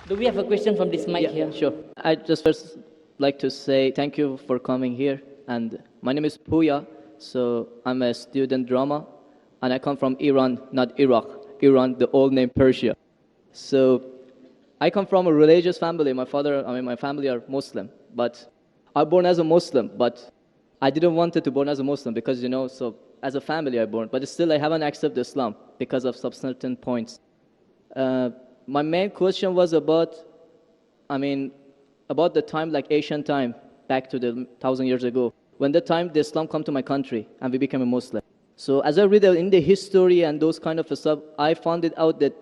Do we have a question from this mic here? Sure. I just first like to say thank you for coming here. And my name is Puya. So I'm a student drama, and I come from Iran, not Iraq. Iran, the old name Persia. So I come from a religious family. My family are Muslim, but I born as a Muslim, but I didn't want to born as a Muslim because, so as a family I born, but still I haven't accepted Islam because of some certain points. My main question was about the time, like Asian time, back to the 1,000 years ago, when the time the Islam come to my country and we became a Muslim. So as I read in the history and those kind of stuff, I found it out that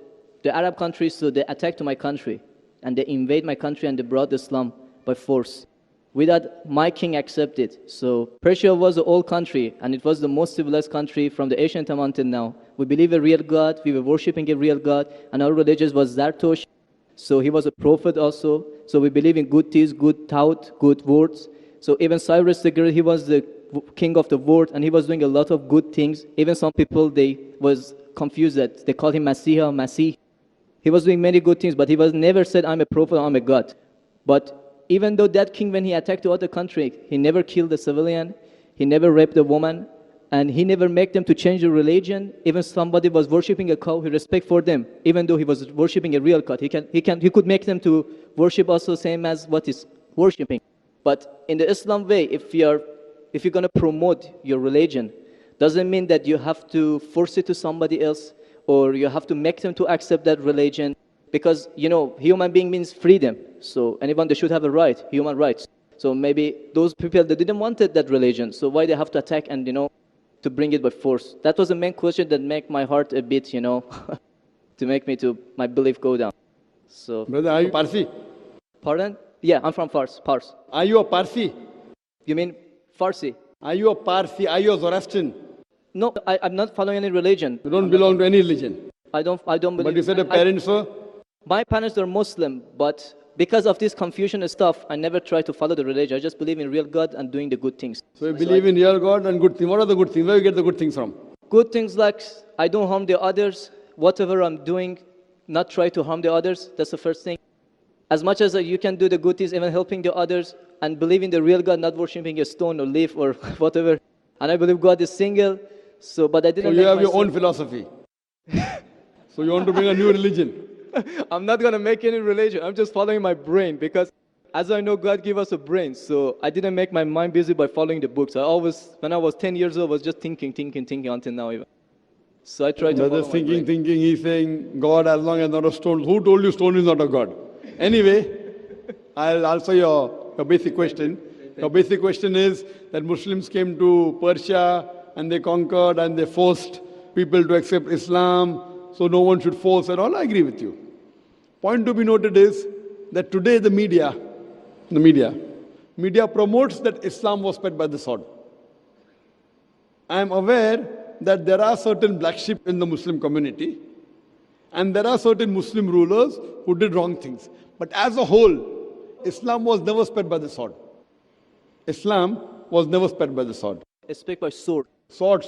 the Arab countries, so they attacked my country and they invade my country and they brought Islam by force without my king accepted. So Persia was an old country and it was the most civilized country from the ancient time until now. We believe a real God, we were worshipping a real God, and our religion was Zartosh. So he was a prophet also. So we believe in good deeds, good thought, good words. So even Cyrus the Great, he was the king of the world and he was doing a lot of good things. Even some people, they was confused that they called him Messiah, Masih. He was doing many good things, but he was never said, I'm a prophet, I'm a God. But even though that king, when he attacked the other country, he never killed a civilian, he never raped a woman, and he never made them to change the religion. Even somebody was worshipping a cow, he respect for them, even though he was worshipping a real God. He could make them to worship also same as what is worshipping. But in the Islam way, if you're going to promote your religion, doesn't mean that you have to force it to somebody else or you have to make them to accept that religion. Because, human being means freedom. So anyone, they should have a right, human rights. So maybe those people, they didn't want that religion. So why they have to attack and, to bring it by force? That was the main question that make my heart a bit, to make me my belief go down. So. Brother, are you Parsi? Pardon? Yeah, I'm from Fars. Are you a Parsi? You mean Farsi? Are you a Parsi? Are you a Zoroastrian? No, I'm not following any religion. You don't belong to any religion. I don't believe. But you said your parents were? My parents are Muslim, but because of this confusion stuff, I never try to follow the religion. I just believe in real God and doing the good things. So you believe in real God and good things. What are the good things? Where do you get the good things from? Good things like I don't harm the others. Whatever I'm doing, not try to harm the others. That's the first thing. As much as you can do the good things, even helping the others, and believe in the real God, not worshipping a stone or leaf or whatever. And I believe God is single. But I didn't. So you have your own philosophy. So you want to bring a new religion. I'm not going to make any religion. I'm just following my brain because as I know, God gave us a brain. So I didn't make my mind busy by following the books. When I was 10 years old, I was just thinking until now even. So I tried to follow my brain. thinking, he's saying, God as long as not a stone. Who told you stone is not a God? Anyway, I'll answer your basic question. Your basic question is that Muslims came to Persia and they conquered and they forced people to accept Islam. So no one should force at all. I agree with you. Point to be noted is that today the media promotes that Islam was spread by the sword. I am aware that there are certain black sheep in the Muslim community and there are certain Muslim rulers who did wrong things. But as a whole, Islam was never spread by the sword. Islam was never spread by the sword. It's spread by sword. Sword.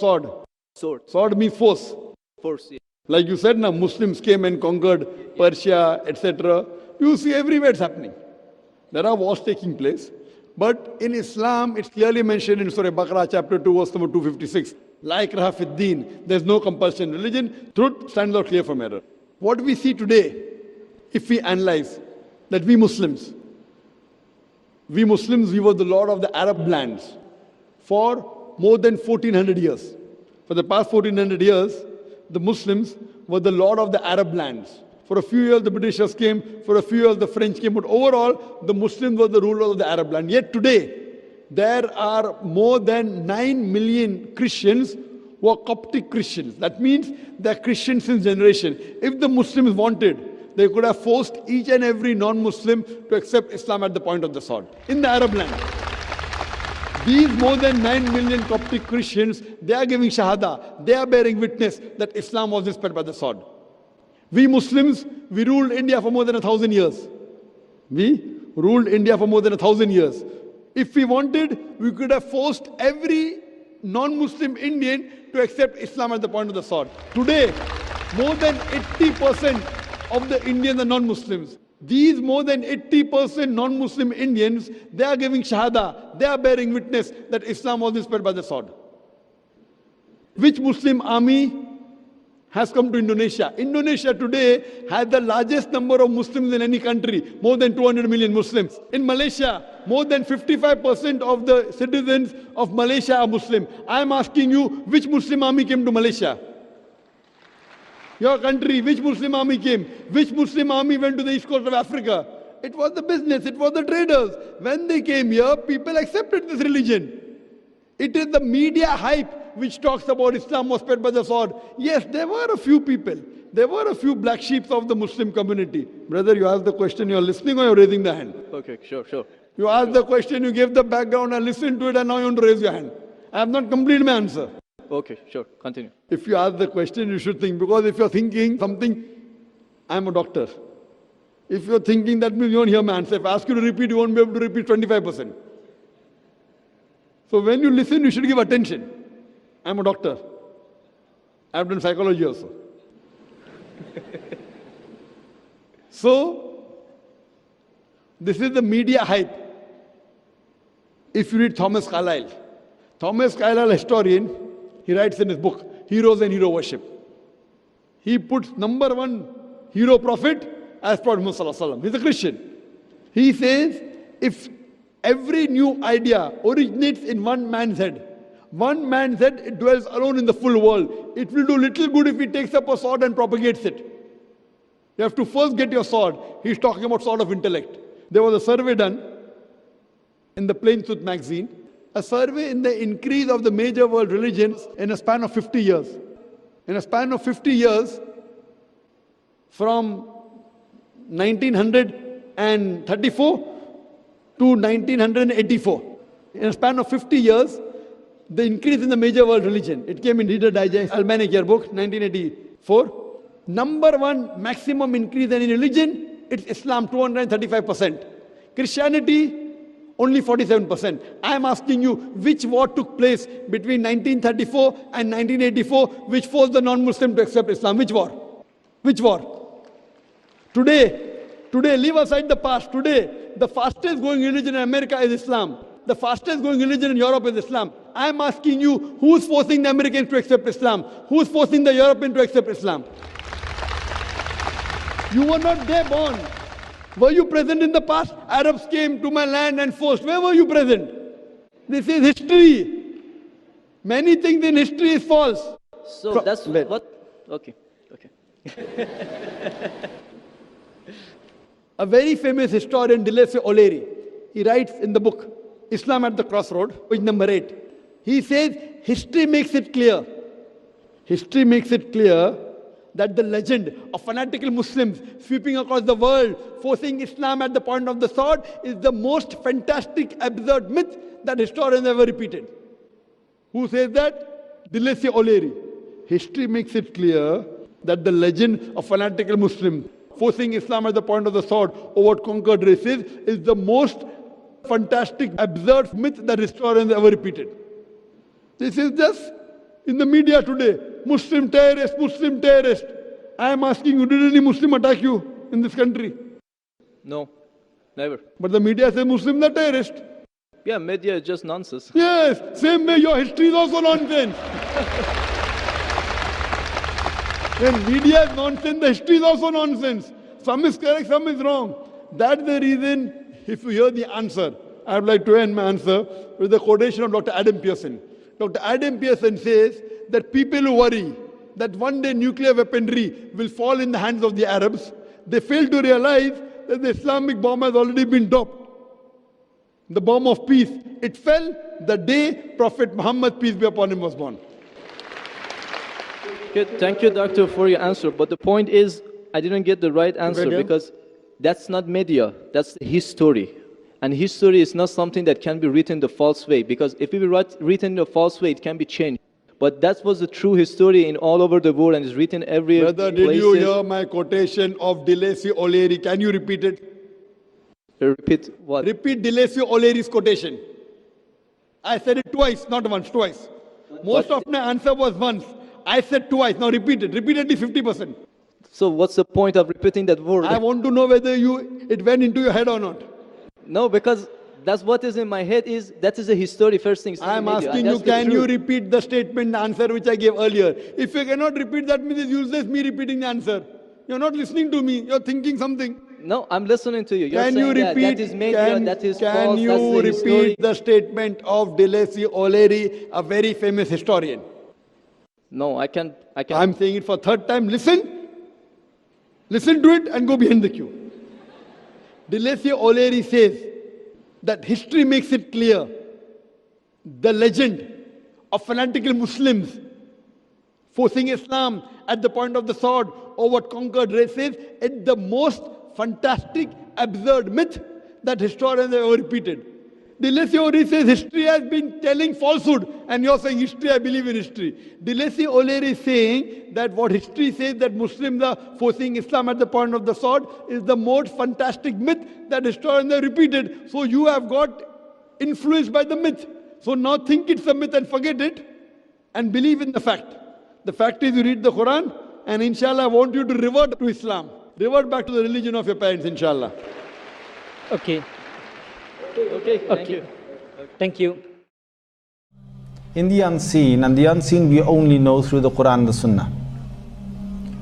Sword means force. Force, yeah. Like you said, now Muslims came and conquered Persia, etc. You see everywhere it's happening. There are wars taking place. But in Islam, it's clearly mentioned in Surah Baqarah, chapter 2, verse number 256. La ikraha fid deen. There's no compulsion in religion. Truth stands out clear from error. What we see today, if we analyze, that we Muslims, we were the lord of the Arab lands for more than 1400 years. For the past 1400 years, the Muslims were the lord of the Arab lands. For a few years, the Britishers came. For a few years, the French came. But overall, the Muslims were the rulers of the Arab land. Yet today, there are more than 9 million Christians who are Coptic Christians. That means they're Christians since generation. If the Muslims wanted, they could have forced each and every non-Muslim to accept Islam at the point of the sword in the Arab land. These more than 9 million Coptic Christians, they are giving Shahada. They are bearing witness that Islam was spread by the sword. We Muslims, we ruled India for more than 1,000 years. We ruled India for more than 1,000 years. If we wanted, we could have forced every non-Muslim Indian to accept Islam at the point of the sword. Today, more than 80% of the Indians are non-Muslims. These more than 80% non-Muslim Indians, they are giving shahada, they are bearing witness that Islam was spread by the sword. Which Muslim army has come to Indonesia? Indonesia today has the largest number of Muslims in any country, more than 200 million Muslims. In Malaysia, more than 55% of the citizens of Malaysia are Muslim. I am asking you, which Muslim army came to Malaysia? Your country, which Muslim army came? Which Muslim army went to the east coast of Africa? It was the business, it was the traders. When they came here, people accepted this religion. It is the media hype which talks about Islam was spread by the sword. Yes, there were a few people. There were a few black sheep of the Muslim community. Brother, you asked the question, you're listening or you're raising the hand? Okay, sure. You asked the question, you gave the background, I listened to it, and now you want to raise your hand. I have not completed my answer. Okay, sure. Continue. If you ask the question, you should think. Because if you're thinking something, I'm a doctor. If you're thinking, that means you won't hear my answer. If I ask you to repeat, you won't be able to repeat 25%. So when you listen, you should give attention. I'm a doctor. I've done psychology also. So, this is the media hype. If you read Thomas Carlyle, historian, he writes in his book, Heroes and Hero Worship. He puts number one hero prophet as Prophet Muhammad Sallallahu Alaihi Wasallam. He's a Christian. He says, if every new idea originates in one man's head, it dwells alone in the full world. It will do little good if he takes up a sword and propagates it. You have to first get your sword. He's talking about sword of intellect. There was a survey done in the Plain Truth magazine, a survey in the increase of the major world religions in a span of 50 years. In a span of 50 years, from 1934 to 1984. In a span of 50 years, the increase in the major world religion. It came in Reader Digest, Almanac Yearbook, 1984. Number one maximum increase in religion, it's Islam, 235%. Christianity, only 47%. I am asking you, which war took place between 1934 and 1984, which forced the non-Muslim to accept Islam? Which war? Which war? Today, leave aside the past. Today, the fastest growing religion in America is Islam. The fastest growing religion in Europe is Islam. I am asking you, who's forcing the Americans to accept Islam? Who's forcing the Europeans to accept Islam? You were not there born. Were you present in the past? Arabs came to my land and forced. Where were you present? This is history. Many things in history is false. So that's what? Okay. A very famous historian, Dilese O'Leary, he writes in the book, Islam at the Crossroad, page number 8. He says, history makes it clear that the legend of fanatical Muslims sweeping across the world, forcing Islam at the point of the sword, is the most fantastic, absurd myth that historians ever repeated. Who says that? Dilese O'Leary. History makes it clear that the legend of fanatical Muslims forcing Islam at the point of the sword over conquered races is the most fantastic, absurd myth that historians ever repeated. This is just in the media today. Muslim terrorist, Muslim terrorist. I am asking you, did any Muslim attack you in this country? No, never. But the media says Muslims are terrorists. Yeah, media is just nonsense. Yes, same way your history is also nonsense. When media is nonsense, the history is also nonsense. Some is correct, some is wrong. That's the reason, if you hear the answer, I would like to end my answer with a quotation of Dr. Adam Pearson. Dr. Adam Pearson says that people who worry that one day nuclear weaponry will fall in the hands of the Arabs, they fail to realize that the Islamic bomb has already been dropped. The bomb of peace. It fell the day Prophet Muhammad, peace be upon him, was born. Okay, thank you, doctor, for your answer. But the point is, I didn't get the right answer because that's not media, that's history. And history is not something that can be written the false way, because if it be written the false way, it can be changed. But that was the true history in all over the world and is written every Brother, did you hear my quotation of Dilese O'Leary? Can you repeat it? Repeat what? Repeat Dilese O'Leary's quotation. I said it twice, not once, twice. Most of my answer was once. I said twice. Now repeat it. Repeat at least 50%. So what's the point of repeating that word? I want to know whether it went into your head or not. No, because that's what is in my head that is a history first thing. I am asking you, can you repeat the statement, the answer which I gave earlier? If you cannot repeat, that means it's useless me repeating the answer. You're not listening to me. You're thinking something. No, I'm listening to you. You're Can saying you repeat? that is media, that is can false, you that's the history. repeat the statement of Deleuze O'Leary, a very famous historian? No, I can't. I'm saying it for third time. Listen to it and go behind the queue. Deleuze O'Leary says that history makes it clear the legend of fanatical Muslims forcing Islam at the point of the sword over conquered races is the most fantastic, absurd myth that historians have ever repeated. Deleuze O'Leary says history has been telling falsehood, and you're saying history, I believe in history. Deleuze O'Leary is saying that what history says that Muslims are forcing Islam at the point of the sword is the most fantastic myth that historians have repeated. So you have got influenced by the myth. So now think it's a myth and forget it and believe in the fact. The fact is you read the Quran, and inshallah I want you to revert to Islam. Revert back to the religion of your parents, inshallah. Okay. Okay, thank you. Thank you. In the unseen, and the unseen we only know through the Quran and the Sunnah.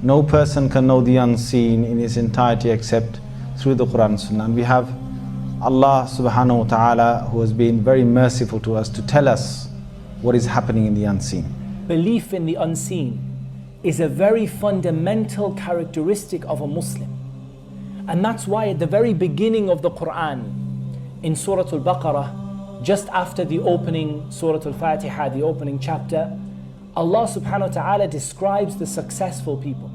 No person can know the unseen in its entirety except through the Quran and Sunnah. And we have Allah subhanahu wa ta'ala who has been very merciful to us to tell us what is happening in the unseen. Belief in the unseen is a very fundamental characteristic of a Muslim. And that's why at the very beginning of the Quran, in Surah Al-Baqarah, just after the opening Surah Al-Fatiha, the opening chapter, Allah subhanahu wa ta'ala describes the successful people.